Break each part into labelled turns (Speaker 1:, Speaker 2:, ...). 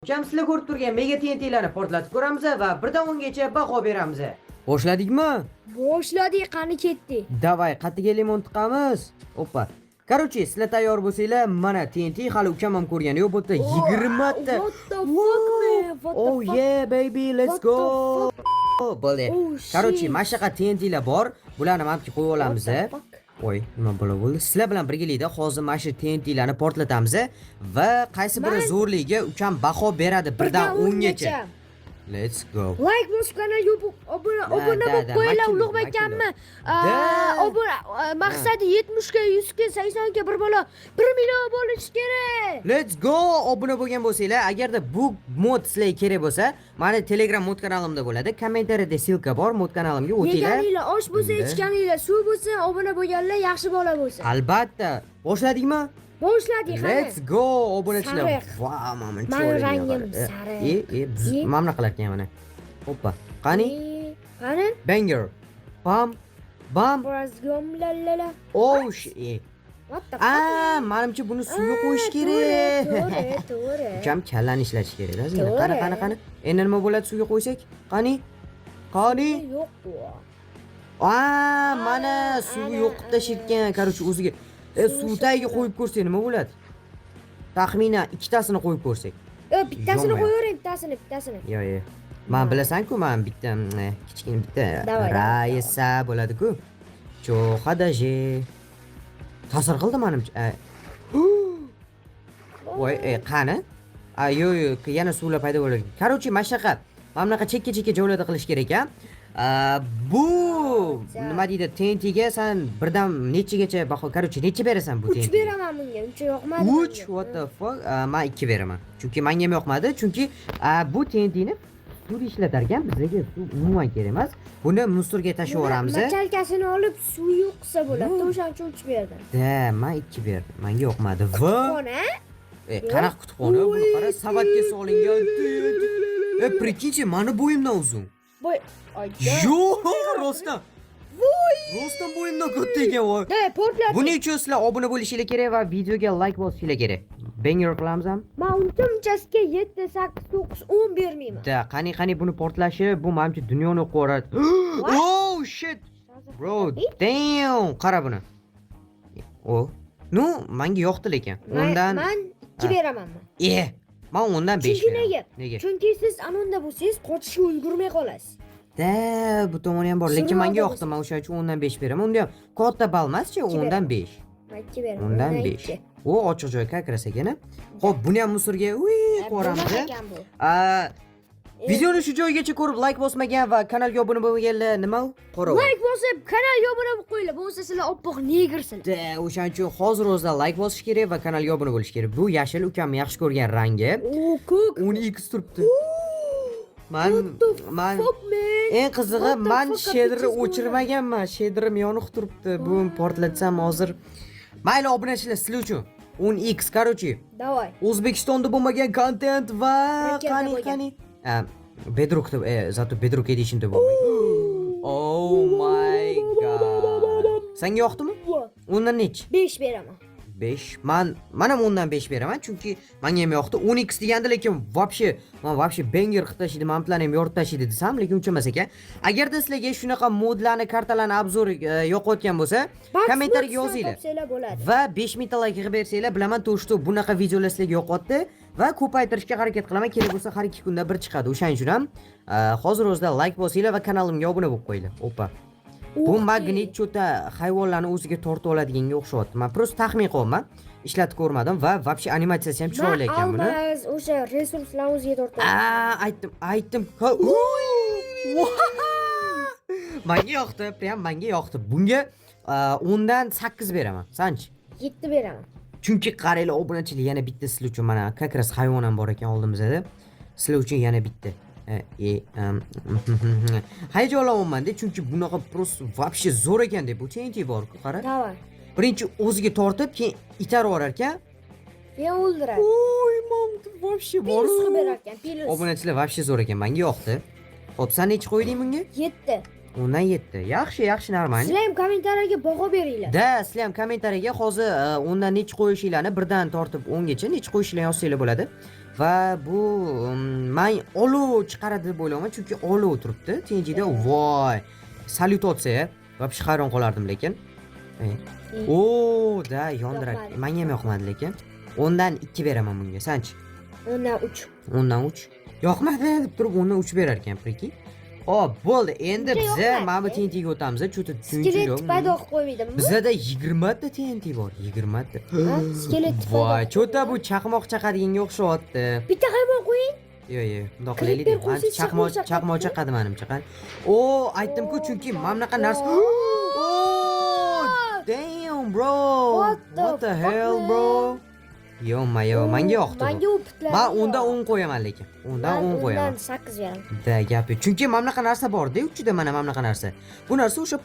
Speaker 1: Ukam sizlar ko'rib turgan mega TNTlarni portlatib ko'ramiz va 1 dan 10 gacha baho beramiz. Boshladikmi?
Speaker 2: Boshladik, qani ketdik.
Speaker 1: Davay, qatiga limon tiqamiz. Oppa. Короче, sizlar tayyor bo'lsanglar, mana TNT hali ukam ham ko'rgani yo'q, bu yerda 20 ta.
Speaker 2: What the fuck, man? What the
Speaker 1: Oh
Speaker 2: fuck?
Speaker 1: yeah, baby, let's
Speaker 2: What the
Speaker 1: go. Bo'ldi.
Speaker 2: Oh,
Speaker 1: Короче,
Speaker 2: shit.
Speaker 1: mana shunaqa TNTlar bor. Bularni mamki qo'yib olamiz.
Speaker 2: What the fuck?
Speaker 1: Voy, nima bo'ldi? Sizlar bilan birgalikda hozir mana shu TNTlarni portlatamiz va qaysi biri zo'rligiga ukam baho beradi 1 dan 10 gacha. Let's go.
Speaker 2: Like bosib kanalga obuna bo'lib qo'yinglar, ulug'bek akamni. Obuna maqsadi 70 ga, 100 ga, 80 ga bir bola 1 million bo'lishi kerak.
Speaker 1: Let's go. Obuna bo'lgan bo'lsanglar, agarda bu mod sizlarga kerak bo'lsa, meni Telegram mod kanalimda bo'ladi. Kommentariyada silka bor, mod kanalimga o'tinglar.
Speaker 2: Yeganinglar, osh bo'lsa ichganinglar, suv bo'lsa, obuna bo'lganlar yaxshi bola bo'lsa.
Speaker 1: Albatta. Boshladikmi?
Speaker 2: Boshladik qani.
Speaker 1: Let's go. Obunachilar.
Speaker 2: Sariq.
Speaker 1: Wow, mana
Speaker 2: Mani rangim sariq.
Speaker 1: Mana qilarkan mana. Hoppa. Qani?
Speaker 2: Qani?
Speaker 1: Banger. Bam. Bam.
Speaker 2: Brazgom lalala.
Speaker 1: Oh shit.
Speaker 2: What the fuck?
Speaker 1: Menimcha buni suvga qo'yish kerak.
Speaker 2: To'g'ri.
Speaker 1: Ukam kallani ishlatish kerak.
Speaker 2: To'g'ri.
Speaker 1: Qani. Endi nima bo'ladi suvga qo'ysak? Qani?
Speaker 2: Yo'q bu.
Speaker 1: Mana suvi yo'qib tashirkan. Короче, o'ziga suv tagiga qo'yib ko'rsak nima bo'ladi? Taxminan 2 tasini qo'yib ko'rsak.
Speaker 2: Bittasini qo'yavering, bittasini.
Speaker 1: Yo'q. Men bilasan-ku, men bitta kichkina bitta
Speaker 2: Davay.
Speaker 1: raisa bo'ladi-ku. Cho'xadaje. Ta'sir qildi menimcha. Voy, qani? Yo'q, yana suvlar paydo bo'ladi. Короче, mana shunaqa. Mana bunaqa chekka joylarda qilish kerak ekan. Bu nima deydi? TNTga sen birdan nechagacha baho, короче, necha berasan bu TNT?
Speaker 2: 3 beraman bunga. 3 yoqmadi.
Speaker 1: 3, what the fuck? Men 2 beraman. Chunki menga ham yoqmadi. Chunki bu TNTni suv ishlatar ekan, bizga suv umuman kerak emas. Buni musorga tashib yuboramiz.
Speaker 2: Machalkasini olib suv yo'qsa bo'ladi. O'shaning uchun 3 berdim.
Speaker 1: Men 2 berdim. Menga yoqmadi. Va
Speaker 2: Kutubxona?
Speaker 1: qanaqa kutubxona? Buni qara, savatga solingan. Прикиньте, mana bo'yimdan uzun.
Speaker 2: Voy,
Speaker 1: Yo'q, rostdan. Rostdan bo'yimdan katta ekan, voy.
Speaker 2: Da, portlat.
Speaker 1: Buning uchun sizlar obuna bo'lishingiz kerak va videoga like bosishingiz kerak. Banger qilamiz ham.
Speaker 2: Men unchasiga 7, 8, 9, 10 bermayman.
Speaker 1: Da, qani buni portlashi bu menimcha dunyoni qo'radi. Oh shit. Bro, damn. Qara buni. Oh. No, menga yoqdi lekin. Undan
Speaker 2: Men 2 beraman men.
Speaker 1: Men undan 5
Speaker 2: Chunki
Speaker 1: beraman.
Speaker 2: nega? Chunki siz anonda bo'lsangiz, qochishga ulgurmay qolasiz.
Speaker 1: Da, bu tomoni ham bor, lekin menga yoqdi. Men o'sha uchun undan 5 beraman. Unda ham katta ball emas-chi, undan 5.
Speaker 2: Men 2 beraman.
Speaker 1: Undan 5. O ochiq joy kakras ekan. Xo'p, buni ham musorga qo'ramiz. Videoni shu joygacha ko'rib like bosmagan va kanalga obuna bo'lmaganlar nima? Qo'rov.
Speaker 2: Like bosib, kanalga obuna bo'lib qo'yinglar. Bo'lmasa sizlar oppoq negersizlar.
Speaker 1: Da, o'shaning uchun hozir o'zida like bosish kerak va kanalga obuna bo'lish kerak. Bu yashil ukamni yaxshi ko'rgan rangi.
Speaker 2: O, ko'k.
Speaker 1: 10x turibdi. Men eng qizig'i,
Speaker 2: What the
Speaker 1: men
Speaker 2: fuck,
Speaker 1: shaderni
Speaker 2: pictures
Speaker 1: o'chirmaganman. Shaderim yoniq turibdi. Bu portlatsam hozir. Mayli obunachilar, sizlar uchun 10x, короче.
Speaker 2: Davay.
Speaker 1: O'zbekistonda bo'lmagan kontent va qani. Bedrockda, zato Bedrock Edition'da bo'lmaydi. Oh my god. Senga yoqdimi? Undan nech?
Speaker 2: 5 beraman.
Speaker 1: 5. Men ham undan 5 beraman, chunki menga ham yoqdi. 10x deganda lekin voобще banger qilib tashlaydi, men plan ham yoritib tashlaydi desam, lekin uncha emas ekan. Agarda sizlarga shunaqa modlarni, kartalarni obzor yoqayotgan bo'lsa, kommentariyaga yozinglar. Va 5000 ta like qilib bersanglar, bilaman to'shto bunaqa videolar sizlarga yoqyapti va ko'paytirishga harakat qilaman. Kerak bo'lsa har 2 kunda bir chiqadi. O'shaning uchun ham hozir o'zida like bosinglar va kanalimga obuna bo'lib qo'yinglar. Oppa. Bu magnet cho'ta hayvonlarni o'ziga tortib oladinganga o'xshayapti. Men просто taxmin qilyapman. Ishlatib ko'rmadim va вообще animatsiyasi ham chiroyli ekan buni.
Speaker 2: O'sha resurslar o'ziga tortadi.
Speaker 1: Aytdim. Menga yoqdi, prям menga yoqdi. Bunga 10 dan 8 beraman. Sanchi?
Speaker 2: 7 beraman.
Speaker 1: Chunki qaranglar, obunachilar yana bitta sizlar uchun mana kakras hayvon ham bor ekan oldimizda. Sizlar uchun yana bitta. Hayajonlanyapman-da, chunki bunaqa просто вообще zo'r ekan deb bu TNT bor-ku, qara.
Speaker 2: Davay.
Speaker 1: Birinchi o'ziga tortib, keyin itarib orar ekan.
Speaker 2: Keyin o'ldiradi.
Speaker 1: Oy, mamda вообще bor.
Speaker 2: Pilus berar ekan, pilus.
Speaker 1: Obunachilar вообще zo'r ekan, menga yoqdi. Xo'p, sen nech qo'yding bunga?
Speaker 2: 7.
Speaker 1: Undan 7. Yaxshi, normal.
Speaker 2: Sizlar ham kommentariyaga baho beringlar.
Speaker 1: Da, sizlar ham kommentariyaga hozir undan nech qo'yishinglarni birdan tortib 10 gacha nech qo'yishinglarni yozsanglar bo'ladi. Va bu men olov chiqaradi deb o'ylayman, chunki olov turibdi. TNTda voy, salyutatsiya. Вообще hayron qolardim lekin. O, da yondirak. Menga ham yoqmadi lekin. 10 dan 2 beraman bunga. Sanchi?
Speaker 2: 10 dan 3.
Speaker 1: 10 dan 3. Yoqmadi deb turib 10 dan 3 berar ekan, priki. Hop, bo'ldi. Endi biz mana bu TNTga o'tamiz. Chunki
Speaker 2: Skelet paydo qilib qo'ymaydimi?
Speaker 1: Bizda 20 ta TNT bor, 20 ta.
Speaker 2: Skelet
Speaker 1: Voy, cho'ta bu chaqmoq chaqadiganga o'xshyapti.
Speaker 2: Bitta hayvon qo'ying.
Speaker 1: Yo'q, bundoq qilaylik. Chaqmoq chaqadi menimcha qani. O, aytdim-ku, chunki mana bunaqa narsa. Damn, bro. What the hell, bro? Yo, menga yoqdi.
Speaker 2: Menga u bitlar.
Speaker 1: Men undan 10 qo'yaman lekin. Undan 10 qo'yaman.
Speaker 2: Undan 8 beraman.
Speaker 1: Da gapi. Chunki mana bunaqa narsa bor-da, uchida mana bunaqa narsa. Bu narsa o'sha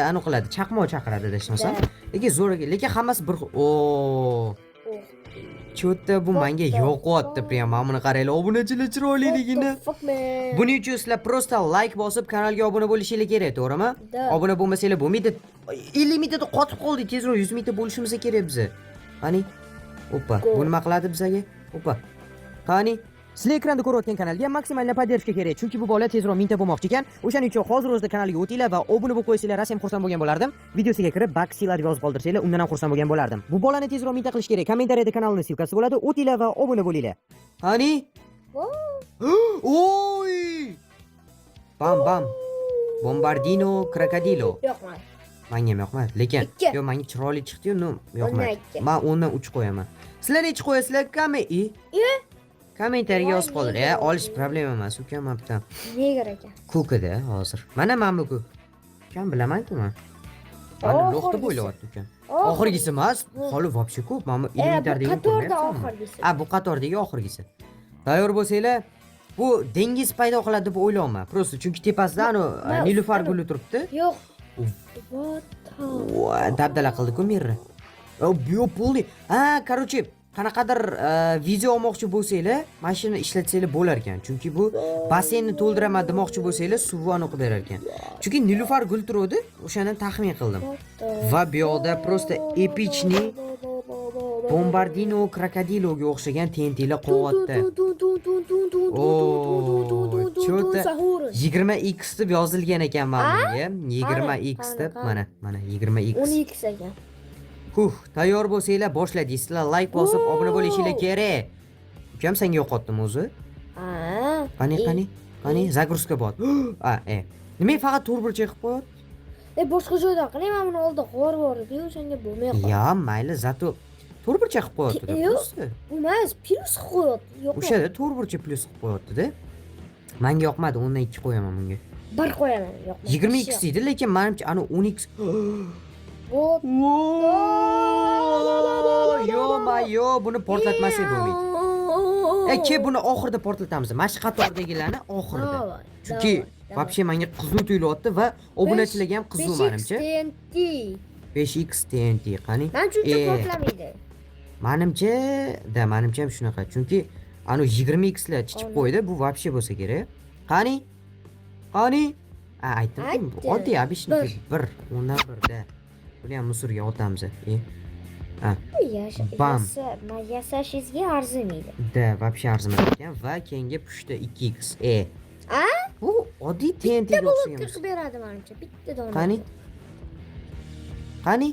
Speaker 1: aniq qiladi, chaqmoq chaqiradi deshmasam. Lekin zo'r ekan. Lekin hammasi bir Cho'tta bu menga yoqyapti, prям. Mana buni qaranglar, obunachilar chiroyliligini. Buning uchun sizlar prosta like bosib, kanalga obuna bo'lishingiz kerak, to'g'rimi? Obuna bo'lmasanglar bo'lmaydi. 50 mintada qotib qoldik, tezroq 100 minta bo'lishimiz kerak biza. Qani? Oppa, bu nima qiladi bizaga? Oppa. Qani? Sizlar ekranda ko'rayotgan kanalga maksimalni podдержка kerak, chunki bu bola tezroq minta bo'lmoqchi ekan. O'shaning uchun hozir o'zida kanalga o'tinglar va obuna bo'lib qo'ysanglar, rasm xursand bo'lgan bo'lardim. Videosiga kirib baksilar yozib qoldirsanglar, undan ham xursand bo'lgan bo'lardim. Bu bolani tezroq minta qilish kerak. Kommentariyada kanalning silkasi bo'ladi. O'tinglar va obuna bo'linglar. Qani? Oy! Bam. Bombardino krokodilo.
Speaker 2: Yo'qmadi.
Speaker 1: Menga ham yoqmadi, lekin yo'q, menga chiroyli chiqdi-yu, yoqmadi. Men 10 dan 3 qo'yaman. Sizlar nechi qo'yasizlar? Kommentariyaga yozib qoldiring. Olish problema emas, ukam bitta.
Speaker 2: Negar ekan.
Speaker 1: Ko'kida hozir. Mana bu. Ukam bilaman-ku men. Mana lo'qda bo'ylayapti ukam. Oxirgisi emas, holi вообще ko'p. Mana elementardagi
Speaker 2: qatorda oxirgisi.
Speaker 1: Bu qatordagi oxirgisi. Tayyor bo'lsanglar, bu dengiz paydo qiladi deb o'ylayman. Просто chunki tepasida nilufar guli turibdi.
Speaker 2: Yo'q.
Speaker 1: Dabdala qildi-ku mirra. Bu bo'ldi. Короче, qanaqadir video olmoqchi bo'lsanglar, mashina ishlatsanglar bo'lar ekan. Chunki bu basseynni to'ldiraman demoqchi bo'lsanglar, suvni o'qib berar ekan. Chunki nilufar gul turadi, o'shandan taxmin qildim. Va bu yoqda просто epichniy Bombardino krokodiloga o'xshagan TNTlar qo'yapti. Cho'ta 20x deb yozilgan ekan mana bunga. 20x deb mana 20x.
Speaker 2: 10x ekan.
Speaker 1: Tayyor bo'lsanglar boshlaydik. Sizlar like bosib obuna bo'lishingiz kerak. Ukam senga yo'qotdim o'zi. Qani, загрузка bor. Nima faqat to'rtburchak qilib qo'yapti?
Speaker 2: Boshqa joydan qiling, men buni oldi qor bor edi, o'shanga bo'lmay qoldi.
Speaker 1: Ya, mayli, zato to'rtburchak qilib qo'yapti-da.
Speaker 2: Bu emas, plus qilib qo'yapti.
Speaker 1: O'shada to'rtburchak plus qilib qo'yapti-da. Menga yoqmadi, undan 2 qo'yaman bunga.
Speaker 2: 1 qo'yaman, yo'qmadi.
Speaker 1: 20x edi, lekin menimcha ana 10x. Yo, buni portlatmasak bo'lmaydi. Ke buni oxirida portlatamiz. Mana shu qatordagilarni oxirida. Chunki вообще menga qiziq tuyulyapti va obunachilarga ham qiziq menimcha. 5x TNT qani?
Speaker 2: Men chunki portlamaydi.
Speaker 1: Menimcha ham shunaqa. Chunki ana 20x lar chichib qo'ydi, bu вообще bo'lsa kerak. Qani? Aytdim, oddiy обычный 1, undan 1da. Buni ham musorga otamiz. Bam.
Speaker 2: Yasashingizga arzimaydi.
Speaker 1: Вообще arzimaydi ekan va keyingi pushta 2x. Bu oddiy TNT ga o'xshagan.
Speaker 2: Bitta qilib beradi menimcha, bitta dona.
Speaker 1: Qani?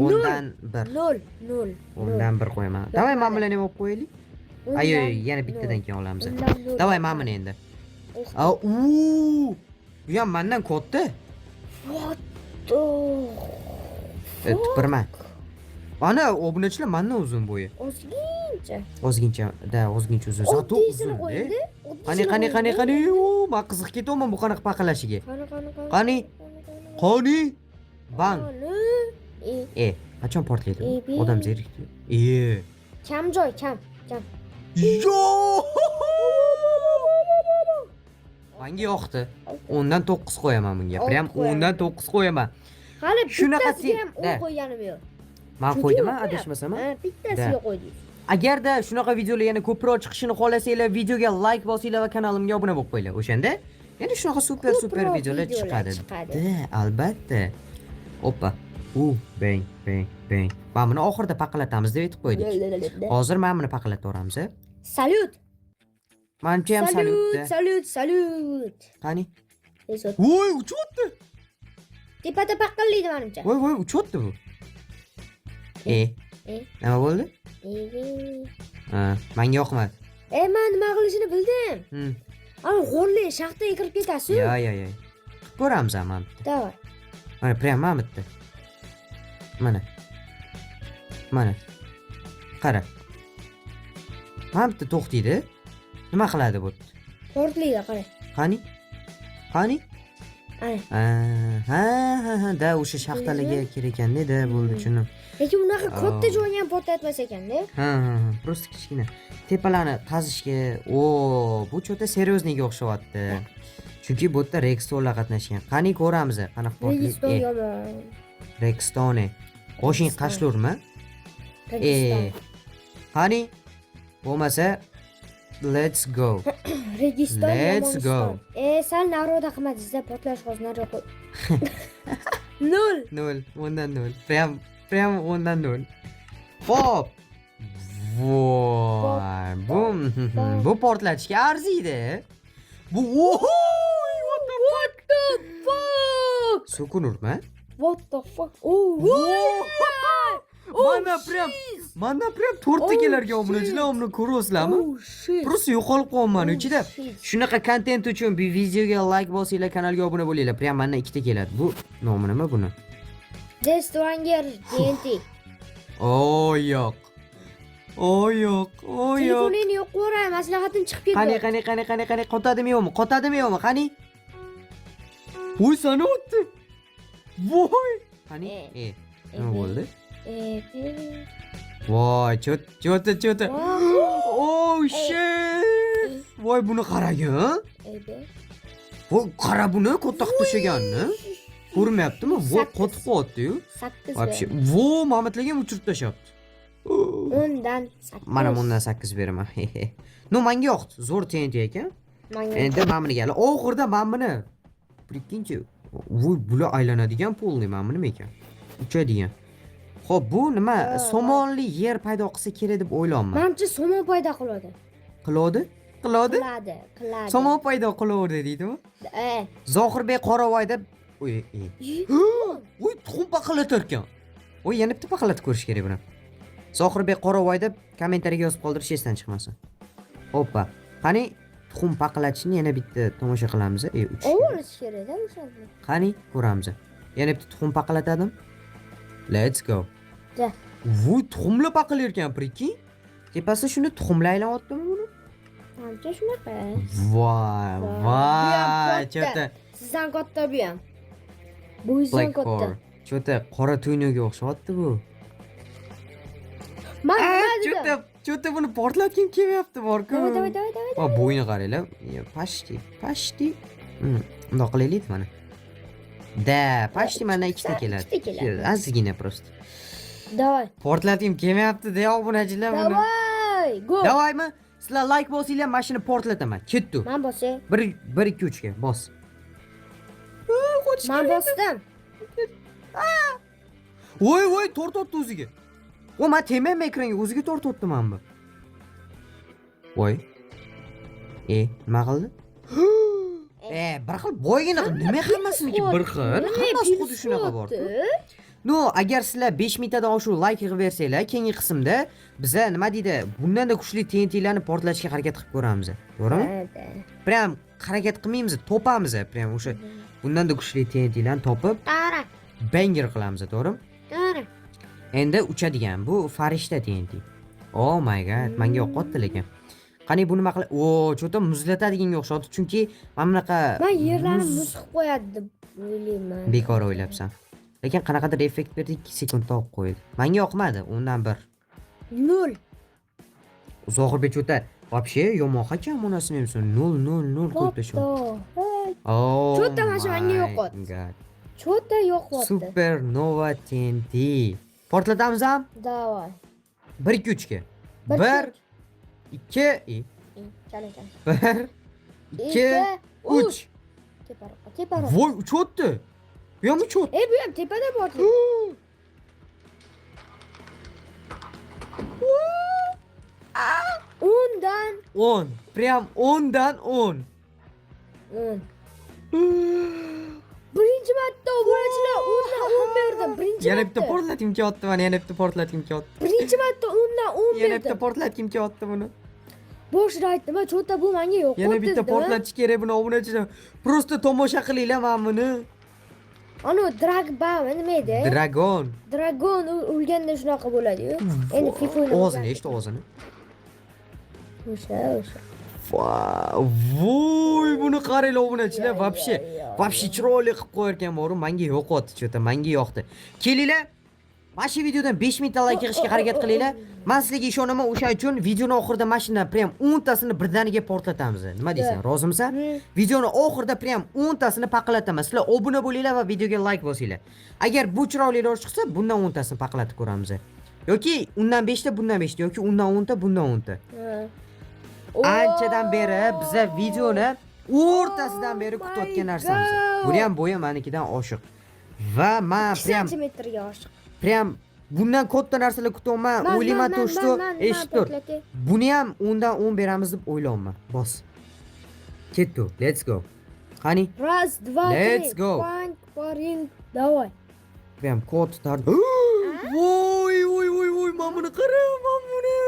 Speaker 1: Undan 1.
Speaker 2: 0.
Speaker 1: Undan 1 qo'yaman. Davay, men bilan ham olib qo'yaylik. Yo'q, yana bittadan keyin olamiz. Davay, men buni endi. Bu ham mendan katta. Tupurman. Ana obunachilar mendan uzun bo'yi. Ozgincha uzun. Zato uzun. Qani. Men qiziq ketaman bu qanaqa paqalashiga. Qani. Bang. Qachon portlaydi? Odam zerikdi.
Speaker 2: Kam joy.
Speaker 1: Yo! Menga yoqdi. 10dan 9 qo'yaman bunga. Prям 10dan 9 qo'yaman.
Speaker 2: Hali bittasiga ham 10 qo'yganim yo'q.
Speaker 1: Men qo'ydim-a, adashmasam?
Speaker 2: Bittasiga qo'ydingiz.
Speaker 1: Agarda shunaqa videolar yana ko'proq chiqishini xohlasanglar, videoga like bosinglar va kanalimga obuna bo'lib qo'yinglar. O'shanda yana shunaqa super videolar chiqadi. Albatta. Oppa. Bang, bang, bang. Mana buni oxirida paqillatamiz deb aytib qo'ydik. Hozir mana buni paqillatvoramiz.
Speaker 2: Salyut.
Speaker 1: Menimcha ham salyutda.
Speaker 2: Salyut.
Speaker 1: Qani?
Speaker 2: Esot.
Speaker 1: Voy, uchyapti.
Speaker 2: Tepada paqillaydi menimcha.
Speaker 1: Voy, uchyapti bu. Nima bo'ldi? Menga yoqmadi.
Speaker 2: Men nima qilishini bildim. Ana g'o'rli shaxtaga kirib ketasiz.
Speaker 1: Yo. Qilib ko'ramiz ham mana bitta.
Speaker 2: Davay.
Speaker 1: Mana prям mana bitta. Mana. Qara. Mana bitta to'xtaydi. Nima qiladi bu?
Speaker 2: Portlaydi, qara.
Speaker 1: Qani?
Speaker 2: Ana.
Speaker 1: Ha, da o'sha shaxtalarga kerak ekan-da, bo'ldi, tushundim.
Speaker 2: Lekin unaqa katta joyni ham portlatmas ekan-da.
Speaker 1: Ha, просто kichkina. Tepalarni qazishga, bu cho'ta seriozniga o'xshayapti. Chunki bu yerda Rextonlar qatnashgan. Qani ko'ramiz, qanaqa portlaydi.
Speaker 2: Registon yomon.
Speaker 1: Rextone. Qo'shing qashlarmi? Qani? Bo'lmasa let's go.
Speaker 2: Registon
Speaker 1: Let's go.
Speaker 2: Sal nariroqda qilmadingiz-da, portlash hozir nariroqda. 0.
Speaker 1: 0, o'ndan 0. Prям o'ndan 0. Hop. Voy, bu portlatishga arziydi. Bu what the fuck? Sukun urma.
Speaker 2: What the fuck?
Speaker 1: Mana prям 4 takelarga obunachilar ko'rasizlarmi? Просто yo'qolib qolman ichida. Shunaqa kontent uchun bu videoga like bosinglar, kanalga obuna bo'linglar. Prям mana 2 ta keladi. Bu nomi nima buni?
Speaker 2: Destranger TNT.
Speaker 1: Yo'q. Yo'q.
Speaker 2: Telefonini yo'q qo'ray, maslahatim chiqib ketdi.
Speaker 1: Qani, qotadimi yo'qmi? Qani? Voy, sanotdi. Voy. Qani? Nima bo'ldi? Voy, cho'ta. Shit. Voy, buni qarang-a. Voy, qara buni katta qilib tashaganni. Ko'rmayaptimi? Voy, qotib qoldi-yu.
Speaker 2: 8.
Speaker 1: Вообще, voy, Mamatlarga ham uchirib tashyapti.
Speaker 2: 10dan 8.
Speaker 1: Mana bundan 8 beraman. No, menga yoqdi. Zo'r TNT ekan. Endi men buni gala. Oxirida men buni prikkinchi. Voy, bular aylanadigan polni men buni nima ekan? Uchadigan. Xo'p, bu nima? Somonli yer paydo qilsa kerak deb o'ylayman.
Speaker 2: Menimcha somon paydo qiladi.
Speaker 1: Qiladi?
Speaker 2: Qiladi.
Speaker 1: Somon paydo qiladi deydimi? Zohirbek Qoravoy deb Voy, tuxum paqalatar ekan. Voy, yana bitta paqalatib ko'rish kerak buni. Zohirbek Qoravoy deb kommentariyaga yozib qoldirish esdan chiqmasin. Hoppa. Qani, tuxum paqalatishni yana bitta tomosha qilamiz.
Speaker 2: O'g'rish kerak-da o'shani.
Speaker 1: Qani, ko'ramiz. Yana bitta tuxum paqalatadim. Let's go.
Speaker 2: Da.
Speaker 1: Voy, tuxumlar paqalar ekan, prikki. Tepasi shuni tuxumlar aylanyaptimi buni?
Speaker 2: Menimcha shunaqa.
Speaker 1: Voy, cho'ta.
Speaker 2: Sizdan katta bu ham. Bu izdan katta.
Speaker 1: Cho'ta qora tuynuga o'xshayapti bu. Cho'ta buni portlatgim kelyapti bor-ku.
Speaker 2: Davay.
Speaker 1: Bo'yni qaranglar. Pashti. Bundoq qilaylik mana. Pashti mana 2 ta keladi. Ozgina просто.
Speaker 2: Davay.
Speaker 1: Portlatgim kelyapti-da, obunachilar buni.
Speaker 2: Davay, go.
Speaker 1: Davaymi? Sizlar like bosinglar, mashina portlataman. Ketdi.
Speaker 2: Men bosay.
Speaker 1: 1 2 3 ga bos.
Speaker 2: Men bosdim.
Speaker 1: Voy, tortotdi o'ziga. Men temayman ekranga, o'ziga tortotdi men bu. Voy. Nima qildi? Bir xil boygina nima hammasiniki bir xil. Hammasi xuddi shunaqa bor-ku. No, agar sizlar 5 mingtadan oshiq like qilib bersanglar, keyingi qismda biza nima deydi, bundan-da kuchli TNTlarni portlatishga harakat qilib ko'ramiz. To'g'rimi? Prям harakat qilmaymiz, topamiz, prям o'sha bundan-da kuchli TNTlarni topib, banger qilamiz, to'g'rimi?
Speaker 2: To'g'ri.
Speaker 1: Endi uchadigan bu farishta TNT. Oh my god, menga yoqdi lekin. Qani bu nima qilib? Cho'ta muzlatadiganga o'xshaydi, chunki mana bunaqa
Speaker 2: men yerlarni muz qilib qo'yadi deb o'ylayman.
Speaker 1: Bekor o'ylabsan. Lekin qanaqadir effekt berdi, 2 sekundda olib qo'ydi. Menga yoqmadi, undan 1.
Speaker 2: 0.
Speaker 1: Zohirbek cho'ta вообще yomon ekan, monasini ham 0 qo'yib tashladi.
Speaker 2: Cho'ta mana menga yoqdi. Cho'ta yoqdi.
Speaker 1: Supernova TNT. Portlatamiz ham?
Speaker 2: Davay.
Speaker 1: 1 2 3 ga. 1 2
Speaker 2: Chala.
Speaker 1: 1 2 3.
Speaker 2: Tepara.
Speaker 1: Voy, uchotdi. Bu ham uchotdi.
Speaker 2: Bu ham tepada portlaydi. 10dan
Speaker 1: 10. Prям 10dan 10.
Speaker 2: 10. Birinchi marta obunachilar 10dan 10 berdim. Birinchi
Speaker 1: Yana bitta
Speaker 2: marta.
Speaker 1: portlatgim kelyapti mana, yana bitta portlatgim kelyapti.
Speaker 2: Birinchi marta 10dan 10
Speaker 1: Yana bitta
Speaker 2: berdim.
Speaker 1: portlatgim kelyapti buni.
Speaker 2: Boshida aytdim, cho'ta bu menga yo'q.
Speaker 1: Yana bitta portlatish kerak buni obunachilar. Prosta tomosha qilinglar mana buni.
Speaker 2: Ana nima edi?
Speaker 1: Dragon.
Speaker 2: Dragon o'lganda shunaqa bo'ladi-yu. Endi FIFA
Speaker 1: Og'zini eshit, og'zini.
Speaker 2: O'sha.
Speaker 1: Voy, buni qaranglar obunachilar, вообще chiroyli qilib qo'yarkan boru, menga yo'qotdi cho'ta, menga yoqdi. Kelinglar, mana shu videodan 5000 ta like yig'ishga harakat qilinglar. Men sizlarga ishonaman, o'sha uchun videoni oxirida mashina prям 10 tasini birdaniga portlatamiz. Nima deysan? Rozimisan? Videoni oxirida prям 10 tasini paqillatamiz. Sizlar obuna bo'linglar va videoga like bosinglar. Agar bu chiroyliroq chiqsa, bundan 10 tasini paqillatib ko'ramiz. Yoki undan 5 ta, bundan 5 ta, yoki undan 10 ta, bundan 10 ta. Anchadan beri biza videoni o'rtasidan beri kutayotgan narsamiz. Buni ham bo'yi menikidan oshiq. Va men
Speaker 2: santimetrga oshiq.
Speaker 1: Prям bundan katta narsalar kutyapman. O'ylayman to, что eshitib tur. Buni ham 10dan 10 beramiz deb o'ylayman. Bos. Ketdi. Let's go. Qani?
Speaker 2: Раз, два,
Speaker 1: Let's
Speaker 2: три.
Speaker 1: go.
Speaker 2: Панк, паринг, давай.
Speaker 1: Prям kod tard. Voy, men buni qara, men buni.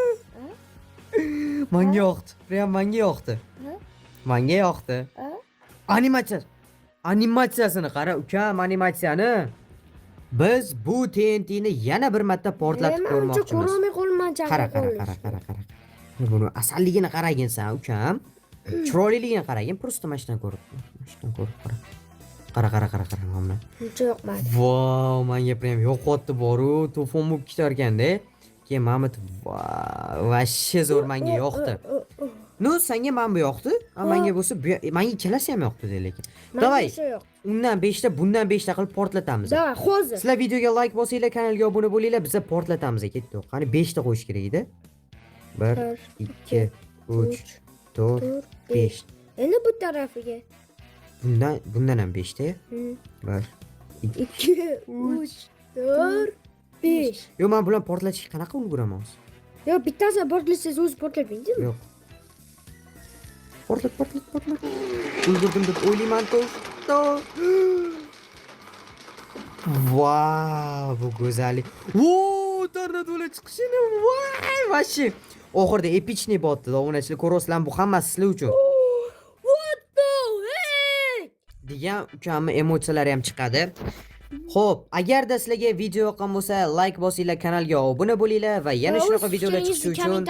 Speaker 1: Menga yoqdi. Prям menga yoqdi. Menga yoqdi. Animatsiyasini qara, ukam, animatsiyani. Biz bu TNT'ni yana bir marta portlatib ko'rmoqchimiz.
Speaker 2: Ko'rmay qolmagan.
Speaker 1: Qara. Buni asalligini qaragin sen, ukam. Chiroyliligini qaragin, prosta mashdan ko'rib. Qara. Mana.
Speaker 2: Uncha yoqmadi.
Speaker 1: Vow, menga prям yo'qotdi boru, to'fon bo'lib ketar ekanda. Keyin Mamut, vashshe zo'r menga yoqdi. No, senga men bu yoqdi, menga bo'lsa, menga ikkalasi ham yoqdi lekin. Davay. Undan 5 ta, bundan 5 ta qilib portlatamiz.
Speaker 2: Davay, hozir.
Speaker 1: Sizlar videoga like bosinglar, kanalga obuna bo'linglar, biz portlatamiz, ketdi. Qani 5 ta qo'yish kerak edi. 1 2 3 4 5.
Speaker 2: Endi bu tarafiga.
Speaker 1: Bundan ham 5 ta. 1
Speaker 2: 2 3 4 5.
Speaker 1: Yo, men bilan portlatishga qanaqa ulguraman hozir?
Speaker 2: Yo, bittasini portlatsangiz o'zi portlatmaydimi?
Speaker 1: Yo'q. Portlat. Ulgurdim deb o'ylayman to. Vau, bu go'zallik. Voy, tornadolar chiqishini. Voy, vashi. Oxirida epichniy botdi, obunachilar ko'rasizlar, bu hammasi sizlar uchun.
Speaker 2: What the heck?
Speaker 1: degan ukamni emotsiyalari ham chiqadi. Xo'p, agarda sizlarga video yoqqan bo'lsa, like bosinglar, kanalga obuna bo'linglar va yana shunaqa videolar chiqishi uchun